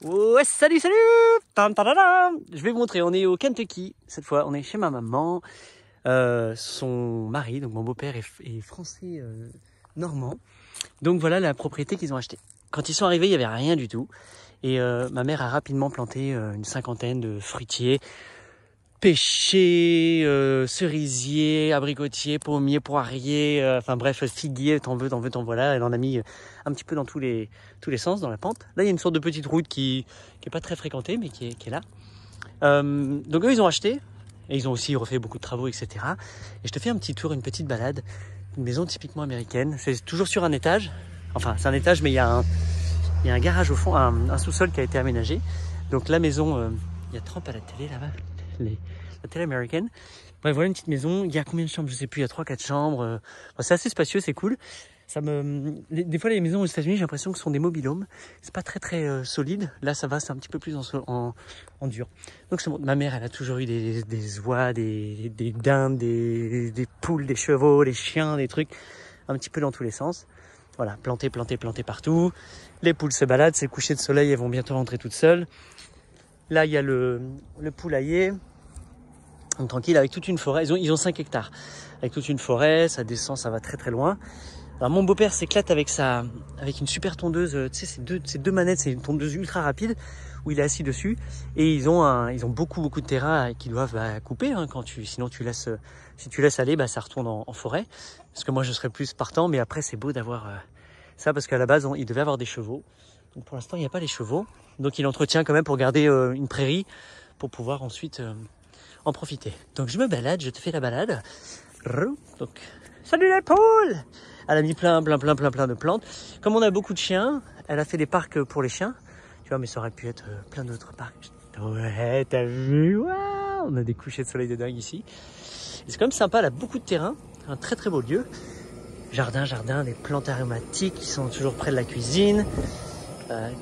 Ouais, salut, salut! Tam, tam, tam, tam. Je vais vous montrer, on est au Kentucky. Cette fois, on est chez ma maman. Son mari, donc mon beau-père, est français normand. Donc voilà la propriété qu'ils ont achetée. Quand ils sont arrivés, il n'y avait rien du tout. Et ma mère a rapidement planté une cinquantaine de fruitiers, pêchers, cerisiers, abricotiers, pommiers, poiriers, enfin bref, figuiers, t'en veux, t'en voilà. Elle en a mis un petit peu dans tous les sens, dans la pente. Là, il y a une sorte de petite route qui est pas très fréquentée, mais qui est là. Donc eux, ils ont acheté, et ils ont aussi refait beaucoup de travaux, etc. Et je te fais un petit tour, une petite balade. Une maison typiquement américaine. C'est toujours sur un étage. Enfin, c'est un étage, mais il y a un garage au fond, un sous-sol qui a été aménagé. Donc la maison, il y a Trump à la télé là-bas, la télé américaine. Bref, voilà une petite maison. Il y a combien de chambres? Je sais plus. Il y a 3-4 chambres. C'est assez spacieux, c'est cool. Des fois les maisons aux États-Unis, j'ai l'impression que ce sont des mobil-homes. C'est pas très solide. Là, ça va, c'est un petit peu plus en dur. Donc ma mère, elle a toujours eu des oies, des dindes, des poules, des chevaux, des chiens, des trucs, un petit peu dans tous les sens. Voilà, planté partout. Les poules se baladent, c'est le coucher de soleil, elles vont bientôt rentrer toutes seules. Là, il y a le poulailler. Donc tranquille, avec toute une forêt. Ils ont 5 hectares. Avec toute une forêt, ça descend, ça va très loin. Alors mon beau-père s'éclate avec une super tondeuse. Tu sais, ces deux manettes, c'est une tondeuse ultra rapide où il est assis dessus. Et ils ont beaucoup de terrain qu'ils doivent couper. Hein, sinon si tu laisses aller, ça retourne en forêt. Parce que moi, je serais plus partant. Mais après, c'est beau d'avoir ça parce qu'à la base, il devait avoir des chevaux. Donc pour l'instant, il n'y a pas les chevaux. Donc il entretient quand même pour garder une prairie pour pouvoir ensuite en profiter. Donc je me balade, je te fais la balade. Donc salut les poules! Elle a mis plein de plantes. Comme on a beaucoup de chiens, elle a fait des parcs pour les chiens. Tu vois, mais ça aurait pu être plein d'autres parcs. Ouais, t'as vu? Waouh, on a des couchers de soleil de dingue ici. Et c'est quand même sympa, elle a beaucoup de terrain. Un très beau lieu. Jardin, des plantes aromatiques qui sont toujours près de la cuisine.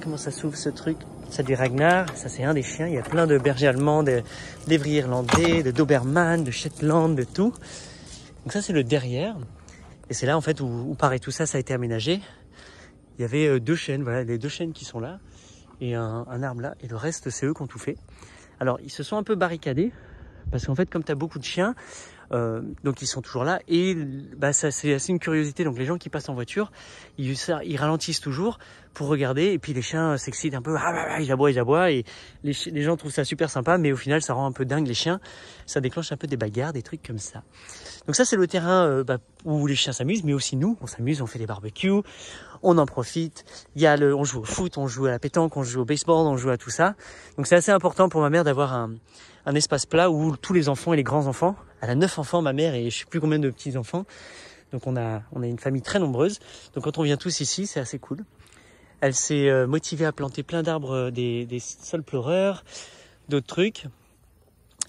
Comment ça s'ouvre ce truc? C'est du Ragnar, ça c'est un des chiens. Il y a plein de bergers allemands, d'Evry irlandais, de Doberman, de Shetland, de tout. Donc ça c'est le derrière. Et c'est là en fait où pareil tout ça a été aménagé. Il y avait 2 chênes, voilà les 2 chênes qui sont là. Et un arbre là. Et le reste c'est eux qui ont tout fait. Alors ils se sont un peu barricadés. Parce qu'en fait comme tu as beaucoup de chiens, donc ils sont toujours là. Et ça c'est assez une curiosité. Donc les gens qui passent en voiture, ils ralentissent toujours pour regarder. Et puis les chiens s'excitent un peu. Ils aboient. Et les gens trouvent ça super sympa. Mais au final ça rend un peu dingue les chiens. Ça déclenche un peu des bagarres, des trucs comme ça. Donc ça c'est le terrain où les chiens s'amusent, mais aussi nous, on s'amuse, on fait des barbecues, on en profite. On joue au foot, on joue à la pétanque, on joue au baseball, on joue à tout ça. Donc c'est assez important pour ma mère d'avoir un espace plat où tous les enfants et les grands enfants. Elle a 9 enfants, ma mère, et je sais plus combien de petits enfants. Donc on a une famille très nombreuse. Donc quand on vient tous ici, c'est assez cool. Elle s'est motivée à planter plein d'arbres, des sols pleureurs, d'autres trucs.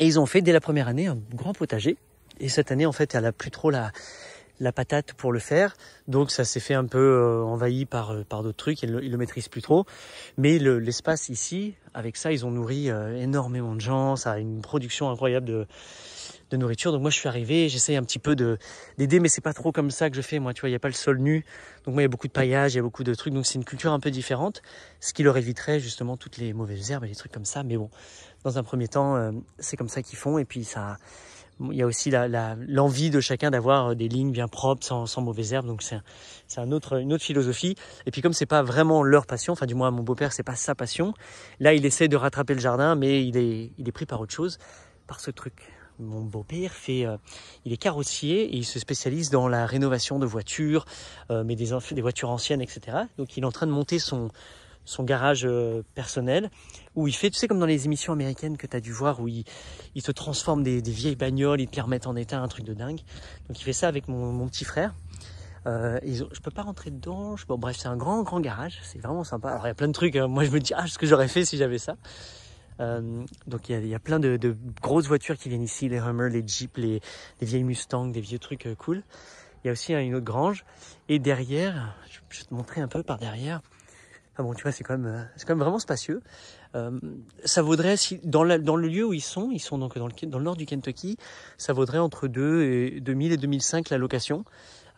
Et ils ont fait dès la première année un grand potager. Et cette année, en fait, elle a plus trop la patate pour le faire. Donc, ça s'est fait un peu envahi par d'autres trucs. Ils le maîtrisent plus trop. Mais l'espace ici, avec ça, ils ont nourri énormément de gens. Ça a une production incroyable de nourriture. Donc, moi, je suis arrivé, j'essaye un petit peu d'aider, mais c'est pas trop comme ça que je fais. Moi, tu vois, il n'y a pas le sol nu. Donc, moi, il y a beaucoup de paillage, il y a beaucoup de trucs. Donc, c'est une culture un peu différente. Ce qui leur éviterait justement toutes les mauvaises herbes et les trucs comme ça. Mais bon, dans un premier temps, c'est comme ça qu'ils font. Et puis, il y a aussi l'envie de chacun d'avoir des lignes bien propres, sans mauvaises herbes. Donc c'est une autre philosophie. Et puis comme c'est pas vraiment leur passion, enfin du moins mon beau-père c'est pas sa passion. Là il essaie de rattraper le jardin, mais il est pris par autre chose, par ce truc. Mon beau-père il est carrossier et il se spécialise dans la rénovation de voitures, mais des voitures anciennes, etc. Donc il est en train de monter son garage personnel où il fait, tu sais comme dans les émissions américaines que tu as dû voir où il te transforme des vieilles bagnoles, il te les remet en état, un truc de dingue. Donc il fait ça avec mon petit frère. Je peux pas rentrer dedans. Bon bref, c'est un grand garage, c'est vraiment sympa. Alors il y a plein de trucs, hein. Moi je me dis ce que j'aurais fait si j'avais ça. Donc il y a plein de grosses voitures qui viennent ici, les Hummer, les Jeep, les vieilles Mustang, des vieux trucs cool. Il y a aussi une autre grange et derrière, je vais te montrer un peu par derrière. Ah bon, tu vois, c'est quand même vraiment spacieux. Ça vaudrait, dans le lieu où ils sont donc dans le nord du Kentucky, ça vaudrait entre 2000 et 2005 la location.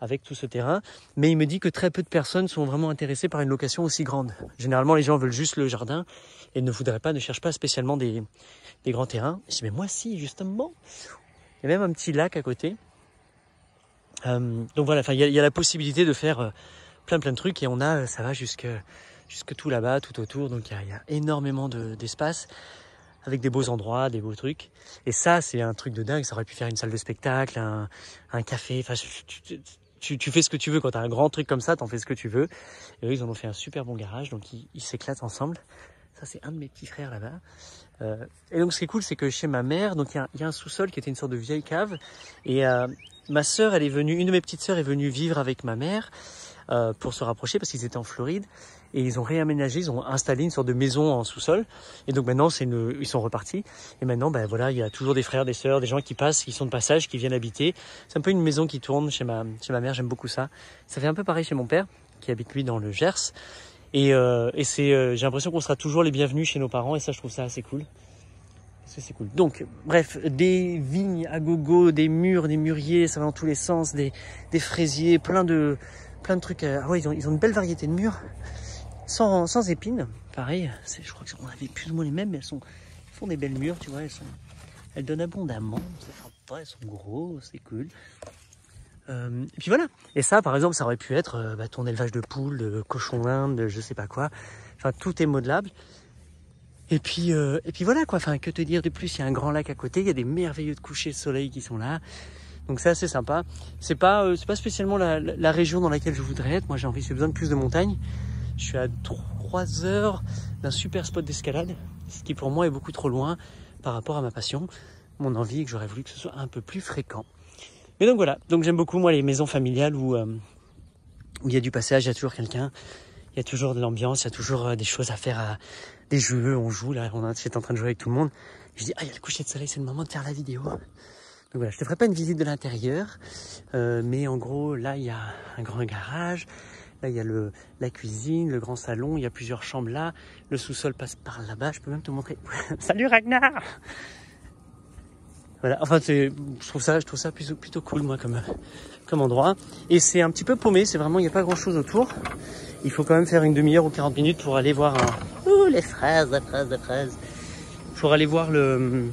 avec tout ce terrain. Mais il me dit que très peu de personnes sont vraiment intéressées par une location aussi grande. Généralement, les gens veulent juste le jardin et ne cherchent pas spécialement des grands terrains. Je dis, mais moi si, justement. Il y a même un petit lac à côté. Donc voilà, il y a la possibilité de faire plein de trucs et ça va jusque tout là-bas, tout autour. Donc il y a énormément d'espace avec des beaux endroits, des beaux trucs. Et ça, c'est un truc de dingue. Ça aurait pu faire une salle de spectacle, un café. Enfin, tu fais ce que tu veux quand t'as un grand truc comme ça, t'en fais ce que tu veux. Et eux, ils en ont fait un super bon garage, donc ils s'éclatent ensemble. Ça, c'est un de mes petits frères là-bas. Et donc, ce qui est cool, c'est que chez ma mère, donc il y a un sous-sol qui était une sorte de vieille cave. Et ma sœur, une de mes petites sœurs est venue vivre avec ma mère pour se rapprocher parce qu'ils étaient en Floride. Et ils ont réaménagé, ils ont installé une sorte de maison en sous-sol. Et donc maintenant, ils sont repartis. Et maintenant, ben voilà, il y a toujours des frères, des sœurs, des gens qui passent, qui sont de passage, qui viennent habiter. C'est un peu une maison qui tourne chez ma mère, j'aime beaucoup ça. Ça fait un peu pareil chez mon père, qui habite lui dans le Gers. Et j'ai l'impression qu'on sera toujours les bienvenus chez nos parents. Et ça, je trouve ça assez cool. C'est cool. Donc, bref, des vignes à gogo, des murs, des mûriers, ça va dans tous les sens, des fraisiers, plein de trucs. Ah ouais, ils ont une belle variété de murs. Sans épines, pareil, je crois qu'on avait plus ou moins les mêmes, mais elles font des belles mûres, tu vois, elles donnent abondamment, c'est sympa, elles sont gros, c'est cool. Et puis voilà, et ça par exemple, ça aurait pu être ton élevage de poules, de cochons d'Inde, de je sais pas quoi, enfin tout est modelable. Et puis voilà quoi, enfin que te dire de plus, il y a un grand lac à côté, il y a des merveilleux couchers de soleil qui sont là. Donc c'est assez sympa. C'est pas spécialement la région dans laquelle je voudrais être, moi j'ai besoin de plus de montagnes. Je suis à 3 heures d'un super spot d'escalade, ce qui pour moi est beaucoup trop loin par rapport à ma passion, mon envie, que j'aurais voulu que ce soit un peu plus fréquent. Mais donc voilà, donc j'aime beaucoup moi les maisons familiales où il y a du passage, il y a toujours quelqu'un, il y a toujours de l'ambiance, il y a toujours des choses à faire, des jeux, on joue là, j'étais en train de jouer avec tout le monde. Je dis, il y a le coucher de soleil, c'est le moment de faire la vidéo. Donc voilà, je te ferai pas une visite de l'intérieur, mais en gros là il y a un grand garage. Là, il y a la cuisine, le grand salon, il y a plusieurs chambres là. Le sous-sol passe par là-bas, je peux même te montrer. Salut Ragnar! Voilà, enfin, je trouve ça plutôt cool, moi, comme endroit. Et c'est un petit peu paumé, il n'y a pas grand-chose autour. Il faut quand même faire une demi-heure ou 40 minutes pour aller voir les fraises. Pour aller voir le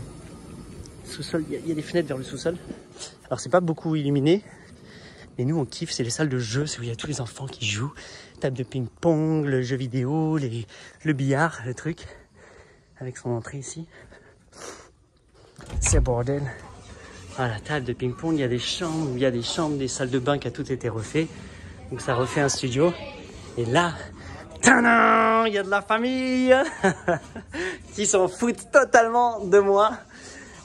sous-sol, il y a des fenêtres vers le sous-sol. Alors, c'est pas beaucoup illuminé. Et nous, on kiffe, c'est les salles de jeu, c'est où il y a tous les enfants qui jouent. Table de ping-pong, le jeu vidéo, le billard, le truc. Avec son entrée ici. C'est bordel. Voilà, table de ping-pong, il y a des chambres, des salles de bain qui a tout été refait. Donc ça refait un studio. Et là, tadam, il y a de la famille qui s'en foutent totalement de moi.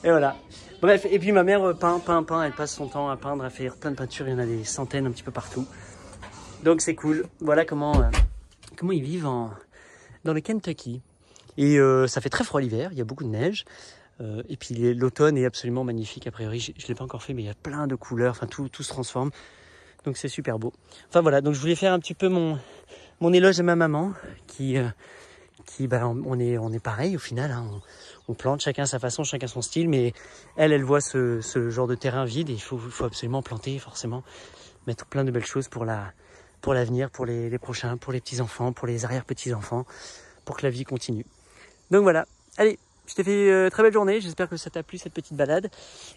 Et voilà. Bref, et puis ma mère peint, elle passe son temps à peindre, à faire plein de peintures, il y en a des centaines un petit peu partout. Donc c'est cool, voilà comment ils vivent dans le Kentucky. Et ça fait très froid l'hiver, il y a beaucoup de neige. Et puis l'automne est absolument magnifique, a priori, je ne l'ai pas encore fait, mais il y a plein de couleurs, enfin tout se transforme. Donc c'est super beau. Enfin voilà, donc je voulais faire un petit peu mon éloge de ma maman, qui on est pareil au final, hein. On plante chacun à sa façon, chacun son style, mais elle voit ce genre de terrain vide et il faut absolument planter, forcément, mettre plein de belles choses pour l'avenir, pour les prochains, pour les petits-enfants, pour les arrière-petits-enfants, pour que la vie continue. Donc voilà, allez, je t'ai fait très belle journée, j'espère que ça t'a plu cette petite balade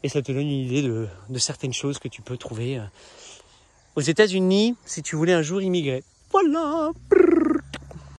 et ça te donne une idée de certaines choses que tu peux trouver aux États-Unis si tu voulais un jour immigrer. Voilà.